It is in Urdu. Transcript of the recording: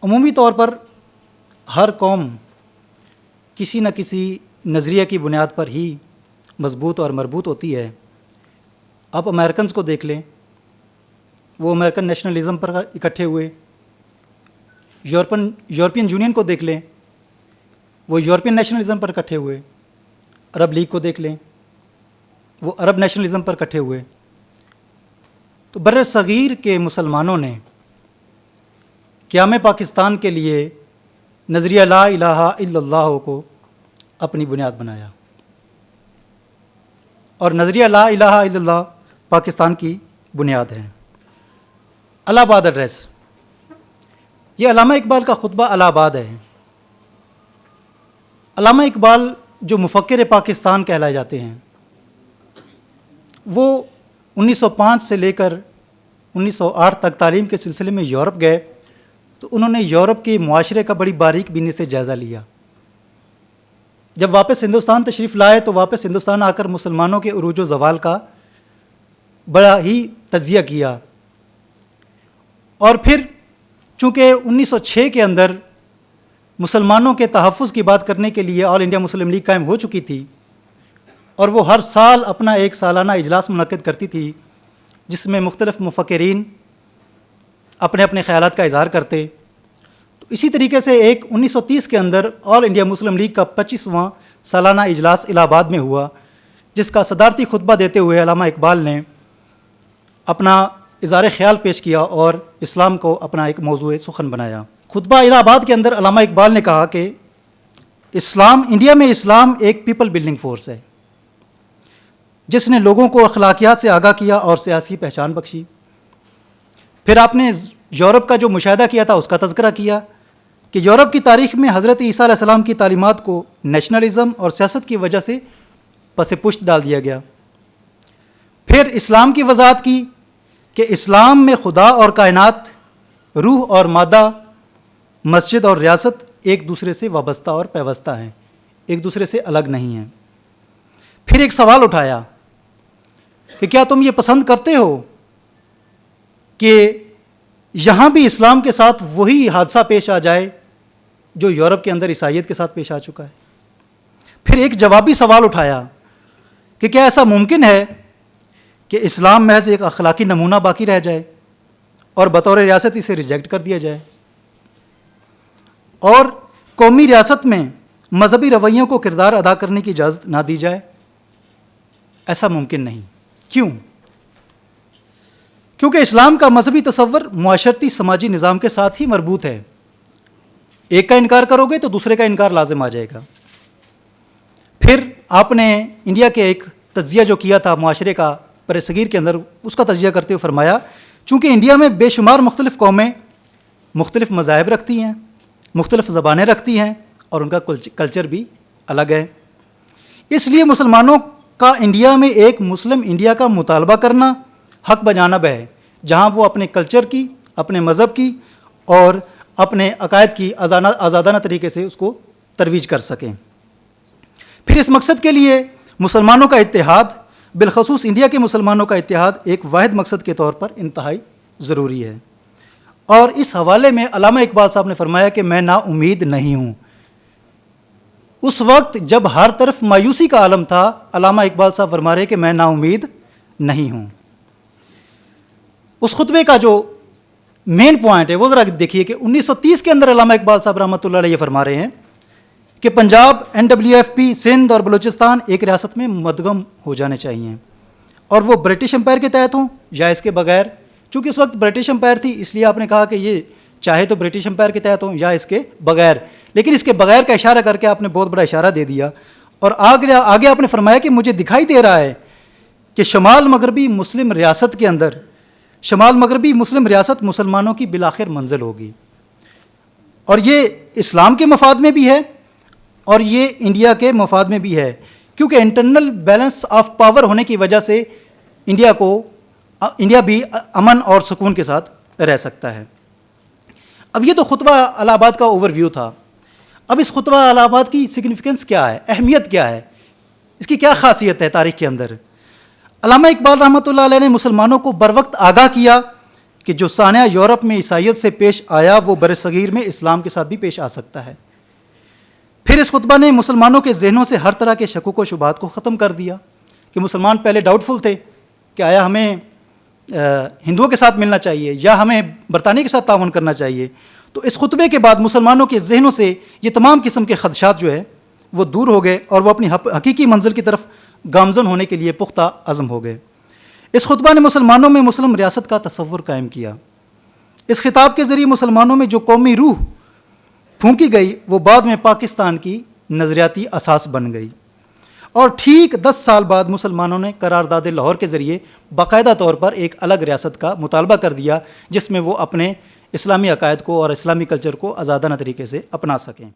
عمومی طور پر ہر قوم کسی نہ کسی نظریے کی بنیاد پر ہی مضبوط اور مربوط ہوتی ہے. آپ امریکنز کو دیکھ لیں, وہ امریکن نیشنلزم پر اکٹھے ہوئے. یورپین یونین کو دیکھ لیں, وہ یورپین نیشنلزم پر اکٹھے ہوئے. عرب لیگ کو دیکھ لیں, وہ عرب نیشنلزم پر اکٹھے ہوئے. تو بر صغیر کے مسلمانوں نے قیام پاکستان کے لیے نظریہ لا الہ الا اللہ کو اپنی بنیاد بنایا, اور نظریہ لا الہ الا اللہ پاکستان کی بنیاد ہے. الہ آباد ایڈریس, یہ علامہ اقبال کا خطبہ الہ آباد ہے. علامہ اقبال جو مفکر پاکستان کہلائے جاتے ہیں, وہ 1905 سے لے کر 1908 تک تعلیم کے سلسلے میں یورپ گئے, تو انہوں نے یورپ کے معاشرے کا بڑی باریک بینی سے جائزہ لیا. جب واپس ہندوستان تشریف لائے تو واپس ہندوستان آ کر مسلمانوں کے عروج و زوال کا بڑا ہی تجزیہ کیا. اور پھر چونکہ 1906 کے اندر مسلمانوں کے تحفظ کی بات کرنے کے لیے آل انڈیا مسلم لیگ قائم ہو چکی تھی, اور وہ ہر سال اپنا ایک سالانہ اجلاس منعقد کرتی تھی جس میں مختلف مفکرین اپنے اپنے خیالات کا اظہار کرتے. تو اسی طریقے سے ایک 1930 کے اندر آل انڈیا مسلم لیگ کا 25واں سالانہ اجلاس الہ آباد میں ہوا, جس کا صدارتی خطبہ دیتے ہوئے علامہ اقبال نے اپنا اظہار خیال پیش کیا اور اسلام کو اپنا ایک موضوع سخن بنایا. خطبہ الہ آباد کے اندر علامہ اقبال نے کہا کہ انڈیا میں اسلام ایک پیپل بلڈنگ فورس ہے جس نے لوگوں کو اخلاقیات سے آگاہ کیا اور سیاسی پہچان بخشی. پھر آپ نے یورپ کا جو مشاہدہ کیا تھا اس کا تذکرہ کیا کہ یورپ کی تاریخ میں حضرت عیسیٰ علیہ السلام کی تعلیمات کو نیشنلزم اور سیاست کی وجہ سے پس پشت ڈال دیا گیا. پھر اسلام کی وضاحت کی کہ اسلام میں خدا اور کائنات, روح اور مادہ, مسجد اور ریاست ایک دوسرے سے وابستہ اور پیوستہ ہیں, ایک دوسرے سے الگ نہیں ہیں. پھر ایک سوال اٹھایا کہ کیا تم یہ پسند کرتے ہو کہ یہاں بھی اسلام کے ساتھ وہی حادثہ پیش آ جائے جو یورپ کے اندر عیسائیت کے ساتھ پیش آ چکا ہے؟ پھر ایک جوابی سوال اٹھایا کہ کیا ایسا ممکن ہے کہ اسلام محض ایک اخلاقی نمونہ باقی رہ جائے اور بطور ریاست اسے ریجیکٹ کر دیا جائے, اور قومی ریاست میں مذہبی رویوں کو کردار ادا کرنے کی اجازت نہ دی جائے؟ ایسا ممکن نہیں. کیوں؟ کیونکہ اسلام کا مذہبی تصور معاشرتی سماجی نظام کے ساتھ ہی مربوط ہے. ایک کا انکار کرو گے تو دوسرے کا انکار لازم آ جائے گا. پھر آپ نے انڈیا کے ایک تجزیہ جو کیا تھا معاشرے کا برصغیر کے اندر, اس کا تجزیہ کرتے ہوئے فرمایا چونکہ انڈیا میں بے شمار مختلف قومیں مختلف مذاہب رکھتی ہیں, مختلف زبانیں رکھتی ہیں, اور ان کا کلچر بھی الگ ہے, اس لیے مسلمانوں کا انڈیا میں ایک مسلم انڈیا کا مطالبہ کرنا حق بجانب ہے, جہاں وہ اپنے کلچر کی, اپنے مذہب کی اور اپنے عقائد کی آزادانہ طریقے سے اس کو ترویج کر سکیں. پھر اس مقصد کے لیے مسلمانوں کا اتحاد, بالخصوص انڈیا کے مسلمانوں کا اتحاد ایک واحد مقصد کے طور پر انتہائی ضروری ہے. اور اس حوالے میں علامہ اقبال صاحب نے فرمایا کہ میں نا امید نہیں ہوں. اس وقت جب ہر طرف مایوسی کا عالم تھا, علامہ اقبال صاحب فرما رہے کہ میں نا امید نہیں ہوں. اس خطبے کا جو مین پوائنٹ ہے وہ ذرا دیکھیے کہ 1930 کے اندر علامہ اقبال صاحب رحمۃ اللہ علیہ فرما رہے ہیں کہ پنجاب, NWFP, سندھ اور بلوچستان ایک ریاست میں مدغم ہو جانے چاہیے, اور وہ برٹش امپائر کے تحت ہوں یا اس کے بغیر. چونکہ اس وقت برٹش امپائر تھی, اس لیے آپ نے کہا کہ یہ چاہے تو برٹش امپائر کے تحت ہوں یا اس کے بغیر, لیکن اس کے بغیر کا اشارہ کر کے آپ نے بہت بڑا اشارہ دے دیا. اور آگے آپ نے فرمایا کہ مجھے دکھائی دے رہا ہے کہ شمال مغربی مسلم ریاست کے اندر, شمال مغربی مسلم ریاست مسلمانوں کی بالآخر منزل ہوگی, اور یہ اسلام کے مفاد میں بھی ہے اور یہ انڈیا کے مفاد میں بھی ہے, کیونکہ انٹرنل بیلنس آف پاور ہونے کی وجہ سے انڈیا بھی امن اور سکون کے ساتھ رہ سکتا ہے. اب یہ تو خطبہ الہ آباد کا اوور ویو تھا. اب اس خطبہ الہ آباد کی سگنیفیکنس کیا ہے, اہمیت کیا ہے, اس کی کیا خاصیت ہے تاریخ کے اندر؟ علامہ اقبال رحمۃ اللہ علیہ نے مسلمانوں کو بر وقت آگاہ کیا کہ کہ جو سانحہ یورپ میں عیسائیت سے پیش آیا وہ برصغیر میں اسلام کے ساتھ بھی پیش آ سکتا ہے۔ پھر اس خطبہ نے مسلمانوں کے ذہنوں سے ہر طرح کے شکوک و شبہات کو ختم کر دیا کہ مسلمان پہلے ڈاؤٹ فل تھے کہ آیا ہمیں ہندوؤں کے ساتھ ملنا چاہیے یا ہمیں برطانیہ کے ساتھ تعاون کرنا چاہیے۔ تو اس خطبے کے بعد مسلمانوں کے ذہنوں سے یہ تمام قسم کے خدشات جو ہے وہ دور ہو گئے اور وہ اپنی حقیقی منزل کی طرف گامزن ہونے کے لیے پختہ عزم ہو گئے۔ اس خطبہ نے مسلمانوں میں مسلم ریاست کا تصور قائم کیا۔ اس خطاب کے ذریعے مسلمانوں میں جو قومی روح پھونکی گئی وہ بعد میں پاکستان کی نظریاتی اساس بن گئی، اور ٹھیک 10 سال بعد مسلمانوں نے قرارداد لاہور کے ذریعے باقاعدہ طور پر ایک الگ ریاست کا مطالبہ کر دیا جس میں وہ اپنے اسلامی عقائد کو اور اسلامی کلچر کو آزادانہ طریقے سے اپنا سکیں۔